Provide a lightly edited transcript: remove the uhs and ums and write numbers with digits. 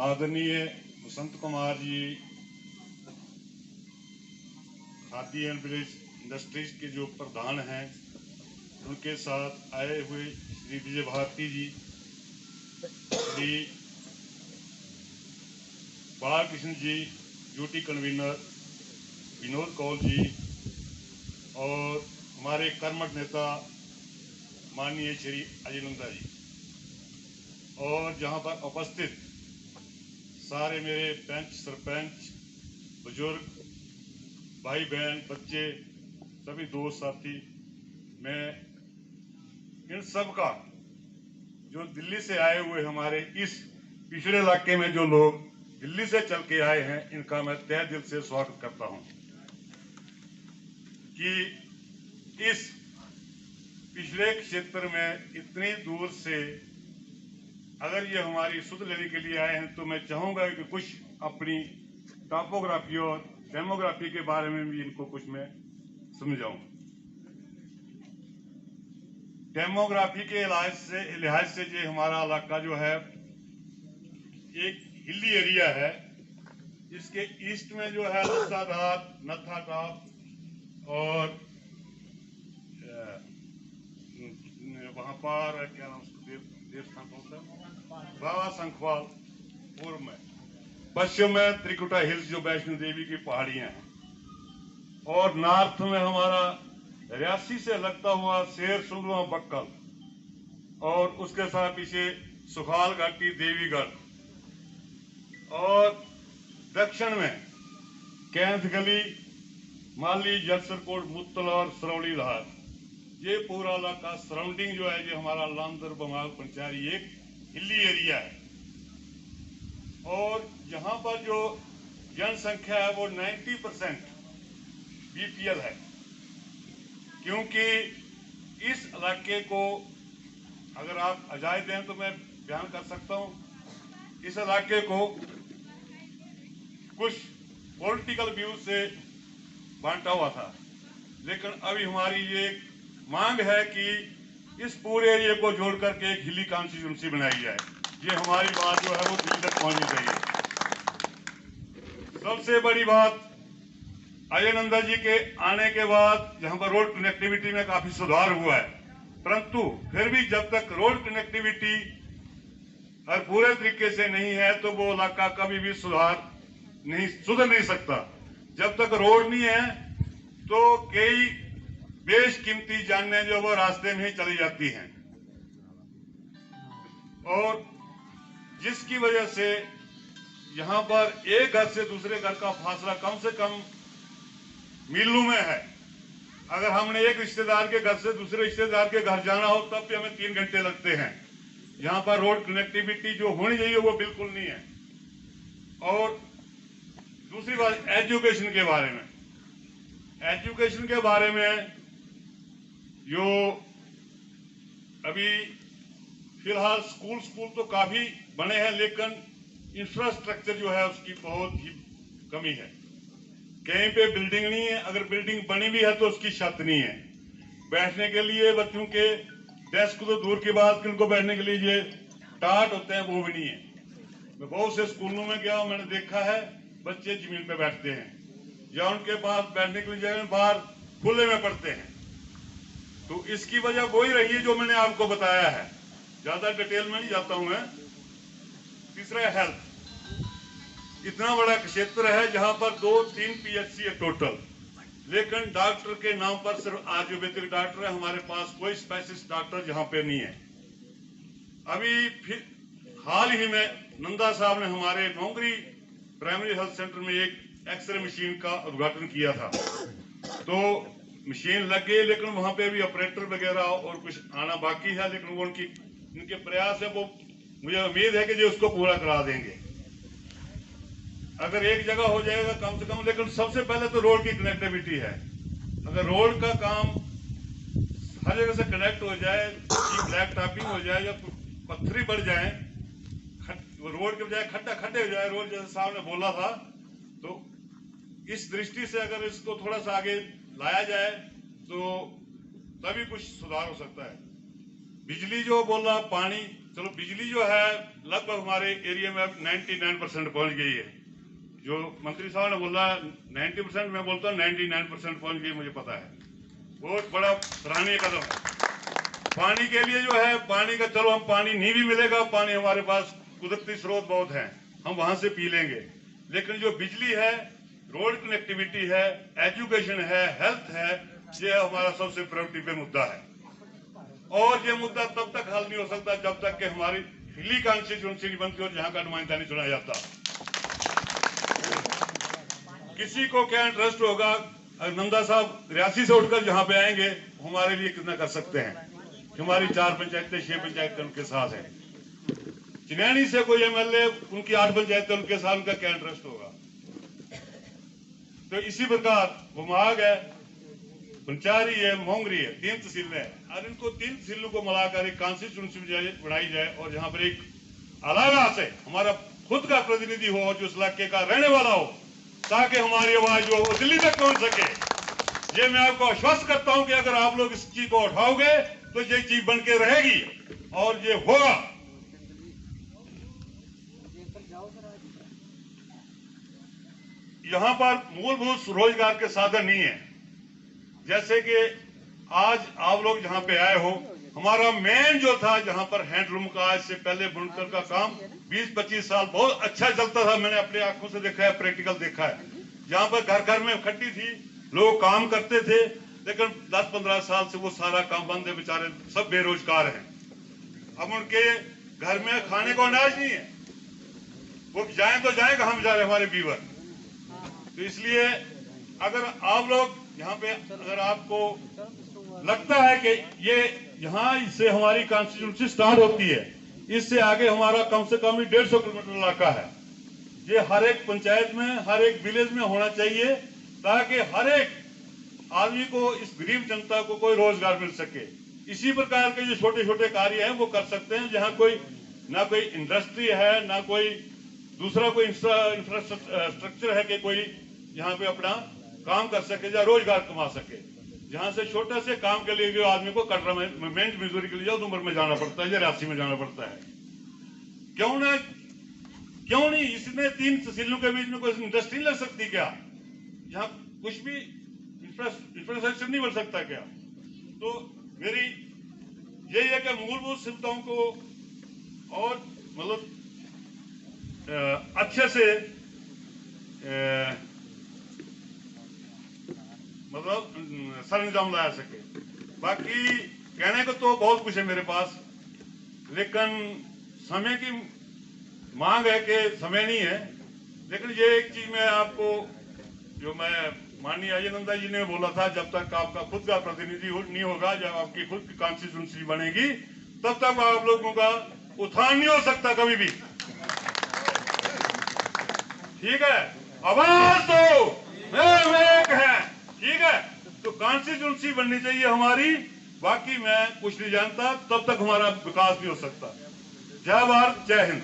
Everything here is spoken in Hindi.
आदरणीय Basant Kumar ji khadi and village industries के जो प्रधान हैं, उनके साथ आए हुए श्री विजय भारती जी, श्री बालकृष्ण जी, ड्यूटी कन्वीनर विनोद कौल जी और हमारे कर्मठ नेता माननीय श्री अजय नंदा जी, और जहां पर उपस्थित सारे मेरे पंच, सरपंच, बुजुर्ग, भाई बहन, बच्चे, सभी दोस्त साथी, मैं इन सब का जो दिल्ली से आए हुए हमारे इस पिछड़े इलाके में जो लोग दिल्ली से चल के आए हैं, इनका मैं तहे दिल से स्वागत करता हूं कि इस पिछड़े क्षेत्र में इतनी दूर से अगर ये हमारी सुध लेने के लिए आए हैं, तो मैं चाहूंगा कि कुछ अपनी टॉपोग्राफी और डेमोग्राफी के बारे में भी इनको कुछ मैं समझाऊं। डेमोग्राफी के लिहाज से ये हमारा इलाका जो है एक हिली एरिया है। इसके ईस्ट में जो है नथा टॉप और वहां पर क्या नाम देवस्थान कौन सा, बाबा शंखवाल। पूर्व में पश्चिम में त्रिकुटा हिल्स जो वैष्णो देवी की पहाड़ियां हैं, और नॉर्थ में हमारा रियासी से लगता हुआ शेर सुंगवा बक्कल, और उसके साथ पीछे सुखाल घाटी, देवीगढ़, और दक्षिण में कैंथ गली, माली, जलसरकोट, मुत्तल और सरौली लहार। ये पूरा इलाका सराउंडिंग जो है, ये हमारा लांदर बमाल पंचायत एक हिली एरिया है। और यहाँ पर जो जनसंख्या है वो 90% बीपीएल है, क्योंकि इस इलाके को अगर आप इजाजत दें तो मैं बयान कर सकता हूँ। इस इलाके को कुछ पॉलिटिकल व्यू से बांटा हुआ था, लेकिन अभी हमारी ये मांग है कि इस पूरे एरिया को जोड़ करके एक हिली कॉन्स्टिट्यूंसी बनाई जाए। ये हमारी बात जो है वो दिल्ली तक पहुंचनी चाहिए। सबसे बड़ी बात, अजय नंदा जी के आने के बाद यहाँ पर रोड कनेक्टिविटी में काफी सुधार हुआ है, परंतु फिर भी जब तक रोड कनेक्टिविटी हर पूरे तरीके से नहीं है तो वो इलाका कभी भी सुधर नहीं सकता। जब तक रोड नहीं है तो कई बेशकीमती जानें जो वो रास्ते में ही चली जाती हैं, और जिसकी वजह से यहाँ पर एक घर से दूसरे घर का फासला कम से कम मीलों में है। अगर हमने एक रिश्तेदार के घर से दूसरे रिश्तेदार के घर जाना हो तब भी हमें 3 घंटे लगते हैं। यहाँ पर रोड कनेक्टिविटी जो होनी चाहिए वो बिल्कुल नहीं है। और दूसरी बात, एजुकेशन के बारे में, एजुकेशन के बारे में जो अभी फिलहाल स्कूल तो काफी बने हैं, लेकिन इंफ्रास्ट्रक्चर जो है उसकी बहुत ही कमी है। कहीं पे बिल्डिंग नहीं है, अगर बिल्डिंग बनी भी है तो उसकी छत नहीं है। बैठने के लिए बच्चों के डेस्क तो दूर की बात, उनको बैठने के लिए ये टाट होते हैं वो भी नहीं है। मैं बहुत से स्कूलों में गया, मैंने देखा है बच्चे जमीन पे बैठते हैं या उनके पास बैठने के लिए जगह बाहर खुले में पड़ते हैं। तो इसकी वजह वही रही है जो मैंने आपको बताया है, ज्यादा डिटेल में नहीं जाता हूं मैं। तीसरा, हेल्थ। इतना बड़ा क्षेत्र है जहां पर 2-3 पीएचसी है टोटल, लेकिन डॉक्टर के नाम पर सिर्फ आयुर्वेदिक डॉक्टर है। हमारे पास कोई स्पेशलिस्ट डॉक्टर जहां पे नहीं है। अभी फिर हाल ही में नंदा साहब ने हमारे नौकरी प्राइमरी हेल्थ सेंटर में एक एक्सरे मशीन का उद्घाटन किया था, तो मशीन लग गई, लेकिन वहां पे भी ऑपरेटर वगैरह और कुछ आना बाकी है, लेकिन वो उनके प्रयास है, वो मुझे उम्मीद है कि जो उसको पूरा करा देंगे। अगर एक जगह हो जाएगा कम से कम, लेकिन सबसे पहले तो रोड की कनेक्टिविटी है। अगर रोड का काम हर जगह से कनेक्ट हो जाए, ब्लैक टॉपिंग हो जाए या पत्थरी बढ़ जाए, रोड के बजाय खड्डे हो जाए रोड, जैसे साहब ने बोला था, तो इस दृष्टि से अगर इसको थोड़ा सा आगे लाया जाए तो तभी कुछ सुधार हो सकता है। बिजली जो बोला, पानी, चलो बिजली जो है लगभग हमारे एरिया में अब 99% पहुंच गई है। जो मंत्री साहब ने बोला 90%, मैं बोलता हूँ 99% पहुंच गई, मुझे पता है। बहुत बड़ा सराहनीय कदम है। पानी के लिए जो है, पानी का चलो हम पानी नहीं भी मिलेगा, पानी हमारे पास कुदरती स्रोत बहुत हैं, हम वहां से पी लेंगे। लेकिन जो बिजली है, रोड कनेक्टिविटी है, एजुकेशन है, हेल्थ है, ये हमारा सबसे प्रायोरिटी पे मुद्दा है। और ये मुद्दा तब तक हल नहीं हो सकता जब तक कि हमारी हिली कॉन्स्टिट्यूंसी नहीं बनती और जहां का नुमाइंदा नहीं चुना जाता। किसी को क्या इंटरेस्ट होगा, नंदा साहब रियासी से उठकर जहां पे आएंगे, हमारे लिए कितना कर सकते हैं। हमारी 4 पंचायतें 6 पंचायतें उनके साथ है। चिनैनी से कोई एमएलए, उनकी 8 पंचायतें उनके साथ, उनका क्या इंटरेस्ट होगा। तो इसी प्रकार बुमाग है, पंचारी है, मोंगरी है, 3 तहसीलें हैं और इनको 3 तहसीलों को मिलाकर एक कॉन्स्टिट्यूंसी बनाई जाए और जहां पर एक अलग से हमारा खुद का प्रतिनिधि हो जो उस इलाके का रहने वाला हो, ताकि हमारी आवाज जो दिल्ली तक पहुंच सके। ये मैं आपको आश्वस्त करता हूं कि अगर आप लोग इस चीज को उठाओगे तो ये चीज बन के रहेगी और ये होगा। यहां पर मूलभूत रोजगार के साधन नहीं है। जैसे कि आज आप लोग जहां पे आए हो, हमारा मेन जो था जहां पर हैंडलूम का, आज से पहले बुनकर का काम 20-25 साल बहुत अच्छा चलता था। मैंने अपनी आंखों से देखा है, प्रैक्टिकल देखा है। जहां पर घर घर में इकट्ठी थी, लोग काम करते थे, लेकिन 10-15 साल से वो सारा काम बंद है, बेचारे सब बेरोजगार हैं। अब उनके घर में खाने को अनाज नहीं है, वो जाए तो जाए कहां बेचारे हमारे बीवर। तो इसलिए अगर आप लोग यहाँ पे, अगर आपको लगता है कि ये यहाँ से हमारी कॉन्स्टिट्यूंसी स्टार्ट होती है, इससे आगे हमारा कम से कम 150 किलोमीटर इलाका है, ये हर एक पंचायत में, हर एक विलेज में होना चाहिए, ताकि हर एक आदमी को, इस गरीब जनता को कोई रोजगार मिल सके। इसी प्रकार के जो छोटे छोटे कार्य हैं वो कर सकते हैं, जहाँ कोई ना कोई इंडस्ट्री है, ना कोई दूसरा कोई इंफ्रास्ट्रक्चर है कि कोई यहाँ पे अपना काम कर सके या रोजगार कमा सके। जहां से छोटे से काम के लिए जो आदमी को कटरा में मजदूरी के लिए उधमपुर में जाना पड़ता है या रियासी में जाना पड़ता है। क्यों नहीं इसमें 3 तहसीलों के बीच में कोई इंडस्ट्री लग सकती क्या? यहाँ कुछ भी इंफ्रास्ट्रक्चर नहीं बन सकता क्या? तो मेरी यही है कि मूलभूत सुविधाओं को और मतलब अच्छे से मतलब सरंजाम लाया सके। बाकी कहने को तो बहुत कुछ है मेरे पास, लेकिन समय की मांग है कि समय नहीं है। लेकिन ये एक चीज मैं आपको, जो मैं माननीय अजय नंदा जी ने बोला था, जब तक आपका खुद का प्रतिनिधि नहीं होगा, जब आपकी खुद की कॉन्स्टिट्यूंसी बनेगी, तब तक आप लोगों का उत्थान नहीं हो सकता कभी भी। ठीक है, आवाज तो एक है, ठीक है। तो कॉन्स्टिट्यूंसी बननी चाहिए हमारी, बाकी मैं कुछ नहीं जानता, तब तक हमारा विकास नहीं हो सकता। जय भारत, जय हिंद।